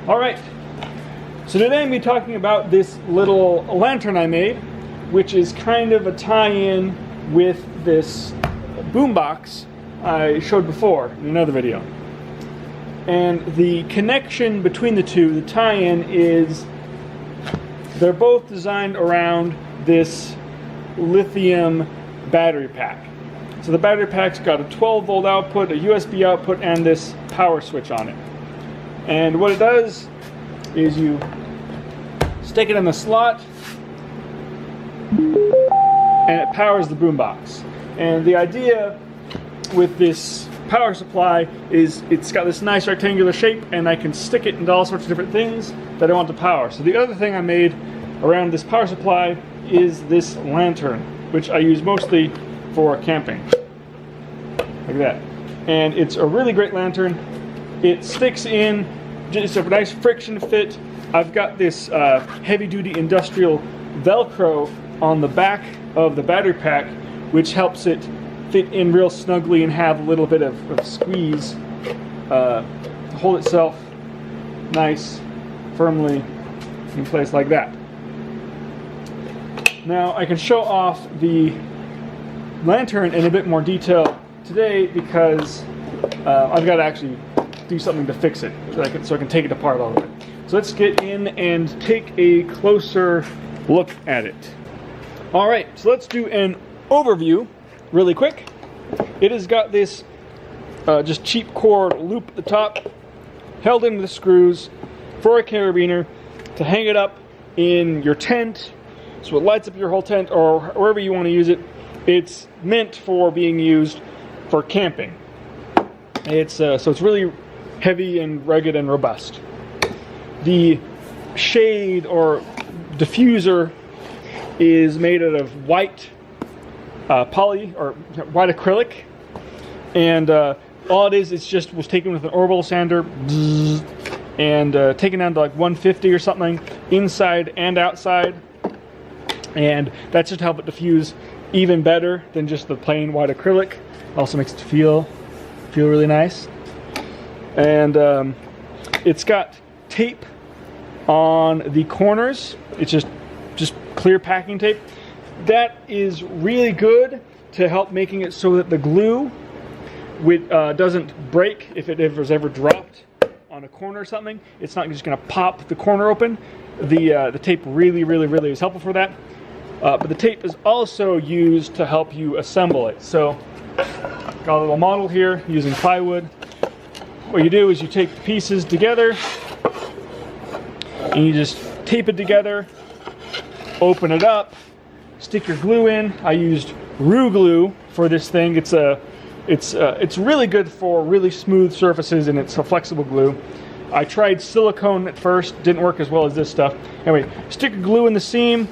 Alright, so today I'm going to be talking about this little lantern I made, which is kind of a tie-in with this boombox I showed before in another video. And the connection between the two, the tie-in, is they're both designed around this lithium battery pack. So the battery pack's got a 12 volt output, a USB output, and this power switch on it. And what it does is you stick it in the slot and it powers the boombox. And the idea with this power supply is it's got this nice rectangular shape, and I can stick it into all sorts of different things that I want to power. So the other thing I made around this power supply is this lantern, which I use mostly for camping, like that. And it's a really great lantern. It sticks in, just a nice friction fit. I've got this heavy-duty industrial Velcro on the back of the battery pack, which helps it fit in real snugly and have a little bit of squeeze to hold itself nice, firmly in place like that. Now I can show off the lantern in a bit more detail today because I've got to actually do something to fix it so I can take it apart all the way. So let's get in and take a closer look at it. Alright, so let's do an overview really quick. It has got this just cheap cord loop at the top, held in with screws for a carabiner to hang it up in your tent so it lights up your whole tent or wherever you want to use it. It's meant for being used for camping. So it's really heavy and rugged and robust. The shade or diffuser is made out of white poly or white acrylic, and all it is, was taken with an orbital sander and taken down to like 150 or something inside and outside, and that's just to help it diffuse even better than just the plain white acrylic. Also makes it feel really nice. And it's got tape on the corners. It's just clear packing tape. That is really good to help making it so that the glue doesn't break if it was ever dropped on a corner or something. It's not just going to pop the corner open. The tape really is helpful for that. But the tape is also used to help you assemble it. So, got a little model here using plywood. What you do is you take the pieces together and you just tape it together, open it up, stick your glue in. I used Rue glue for this thing. It's really good for really smooth surfaces, and it's a flexible glue. I tried silicone at first, didn't work as well as this stuff. Anyway, stick your glue in the seam,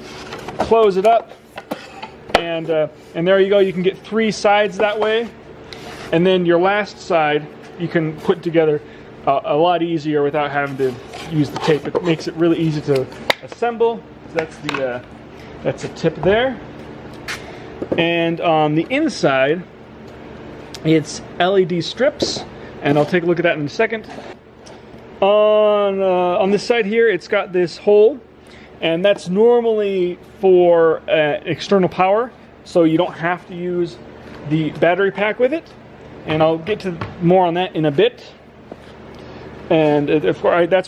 close it up, and there you go. You can get 3 sides that way, and then your last side you can put together a lot easier without having to use the tape. It makes it really easy to assemble. So that's a tip there. And on the inside, it's LED strips, and I'll take a look at that in a second. On this side here, it's got this hole, and that's normally for external power, so you don't have to use the battery pack with it. And I'll get to more on that in a bit. And that's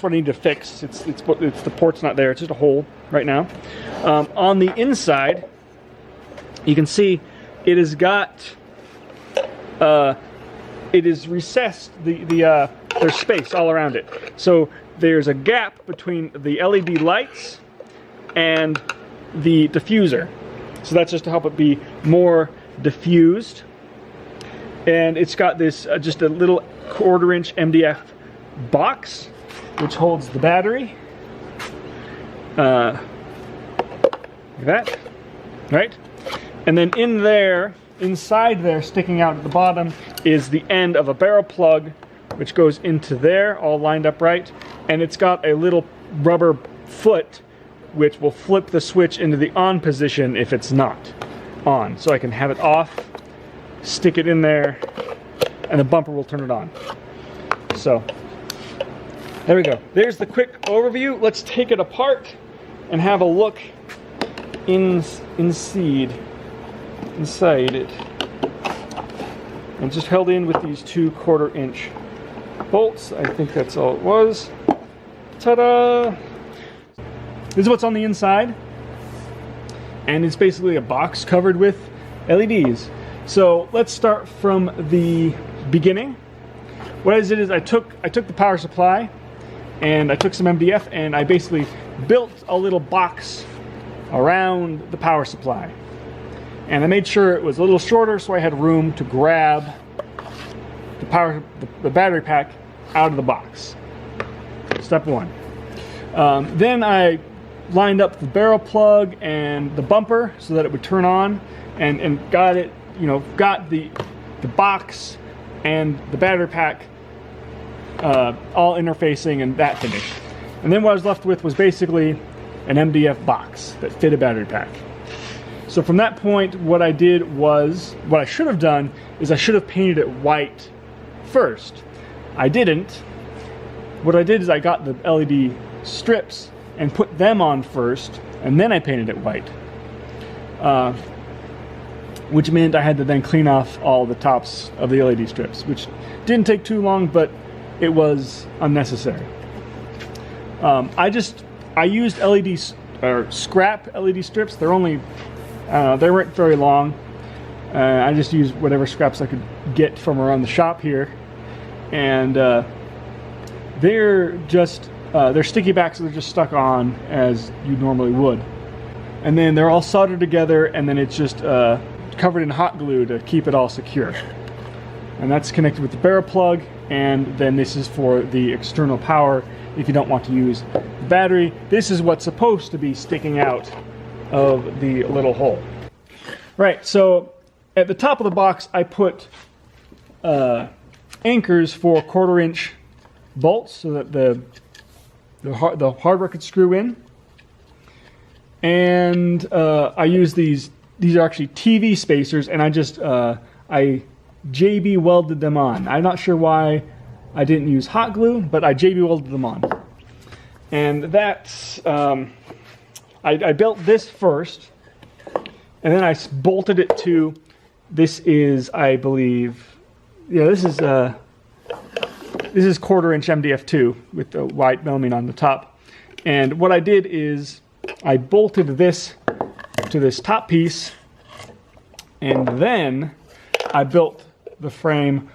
what I need to fix. It's the port's not there. It's just a hole right now. On the inside, you can see it has got it is recessed. There's space all around it. So there's a gap between the LED lights and the diffuser. So that's just to help it be more diffused. And it's got this just a little 1/4 inch MDF box which holds the battery. Like that, right? And then inside there, sticking out at the bottom, is the end of a barrel plug which goes into there, all lined up right. And it's got a little rubber foot which will flip the switch into the on position if it's not on. So I can have it off, stick it in there, and the bumper will turn it on. So There we go. There's the quick overview. Let's take it apart and have a look inside it. And just held in with these 2 1/4-inch bolts. I think that's all it was. Ta-da! This is what's on the inside. And it's basically a box covered with LEDs. So let's start from the beginning. What I did is I took the power supply and I took some MDF and I basically built a little box around the power supply. And I made sure it was a little shorter so I had room to grab the battery pack out of the box. Step 1. Then I lined up the barrel plug and the bumper so that it would turn on, and got it, got the box and the battery pack all interfacing and that finished. And then what I was left with was basically an MDF box that fit a battery pack. So from that point, what I should have done is I should have painted it white first. I didn't. What I did is I got the LED strips and put them on first, and then I painted it white. Which meant I had to then clean off all the tops of the LED strips, which didn't take too long, but it was unnecessary. I used LEDs or scrap LED strips. They're only they weren't very long. I just used whatever scraps I could get from around the shop here, and they're sticky back, so they're just stuck on as you normally would. And then they're all soldered together, and then it's just covered in hot glue to keep it all secure. And that's connected with the barrel plug, and then this is for the external power if you don't want to use the battery. This is what's supposed to be sticking out of the little hole. Right, so at the top of the box I put anchors for 1/4-inch bolts so that the hardware could screw in. And I use these are actually TV spacers, and I JB welded them on. I'm not sure why I didn't use hot glue, but I JB welded them on. And that's, I built this first, and then I bolted it to, this is, I believe, yeah, this is 1/4-inch MDF2 with the white melamine on the top. And what I did is I bolted this to this top piece, and then I built the frame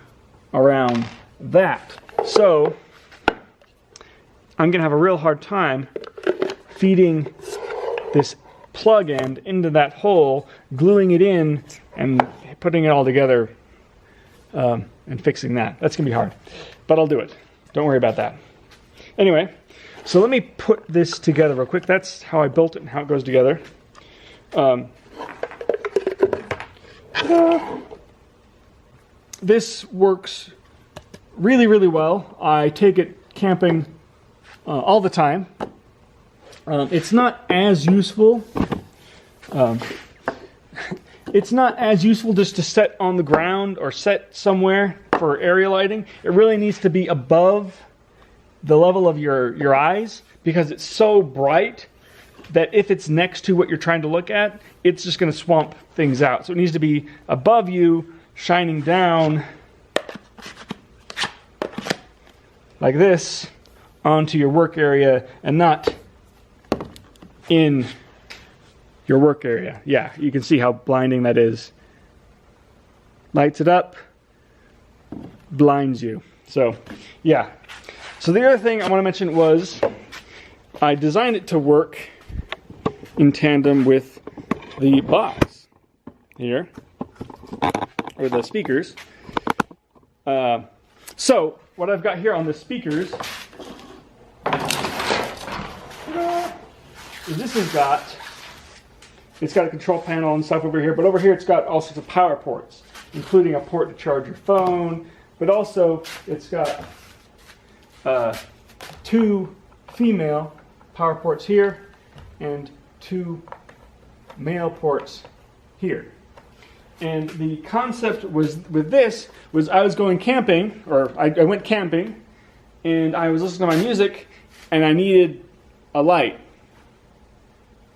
around that. So I'm gonna have a real hard time feeding this plug end into that hole, gluing it in, and putting it all together and fixing that. That's gonna be hard, but I'll do it. Don't worry about that. Anyway, so let me put this together real quick. That's how I built it and how it goes together. This works really, really well. I take it camping all the time. It's not as useful. It's not as useful just to set on the ground or set somewhere for area lighting. It really needs to be above the level of your eyes, because it's so bright that if it's next to what you're trying to look at, it's just going to swamp things out. So it needs to be above you, shining down like this onto your work area, and not in your work area. Yeah, you can see how blinding that is. Lights it up, blinds you. So, yeah. So the other thing I want to mention was I designed it to work in tandem with the box here, or the speakers. So what I've got here on the speakers is it's got a control panel and stuff over here, but over here it's got all sorts of power ports, including a port to charge your phone, but also it's got 2 female power ports here and 2 male ports here. And the concept was with this was I was going camping, or I went camping, and I was listening to my music, and I needed a light.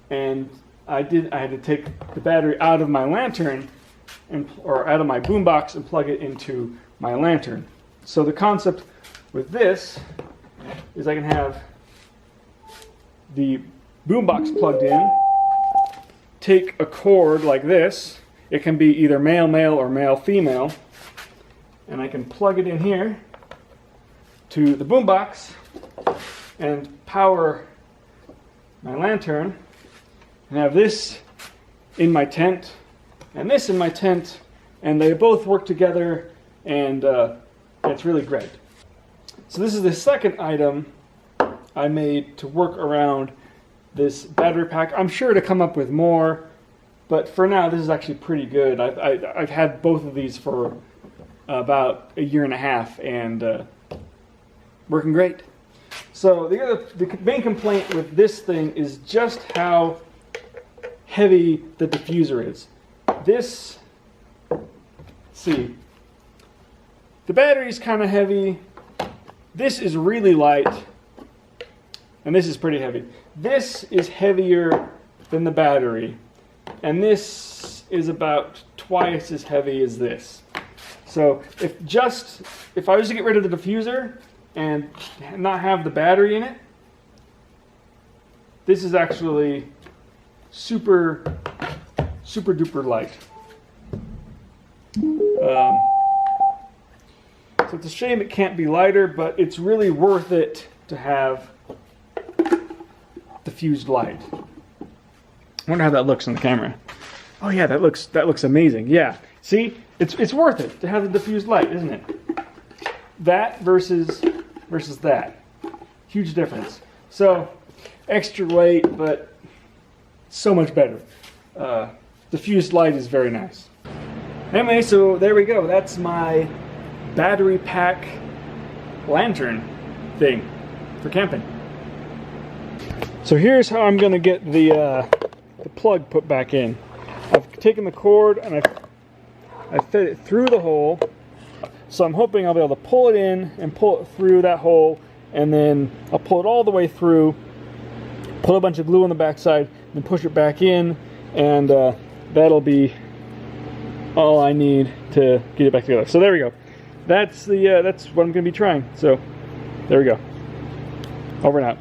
And I had to take the battery out of my lantern, or out of my boombox, and plug it into my lantern. So the concept with this is I can have the boombox plugged in, take a cord like this. It can be either male-male or male-female, and I can plug it in here to the boombox and power my lantern, and have this in my tent and this in my tent, and they both work together, and it's really great. So this is the second item I made to work around this battery pack. I'm sure to come up with more, but for now this is actually pretty good. I've had both of these for about a year and a half, and working great. So the main complaint with this thing is just how heavy the diffuser is. This, let's see, the battery's kind of heavy. This is really light, and this is pretty heavy. This is heavier than the battery, and this is about twice as heavy as this. So if I was to get rid of the diffuser and not have the battery in it, this is actually super duper light. So it's a shame it can't be lighter, but it's really worth it to have diffused light. I wonder how that looks on the camera. Oh yeah, that looks amazing. Yeah, see, it's worth it to have the diffused light, isn't it? That versus that, huge difference. So extra weight, but so much better. Diffused light is very nice. Anyway, so there we go. That's my battery pack lantern thing for camping. So here's how I'm going to get the plug put back in. I've taken the cord and I've fed it through the hole. So I'm hoping I'll be able to pull it in and pull it through that hole, and then I'll pull it all the way through, put a bunch of glue on the backside, then push it back in, and that'll be all I need to get it back together. So there we go. That's what I'm going to be trying. So there we go. Over and out.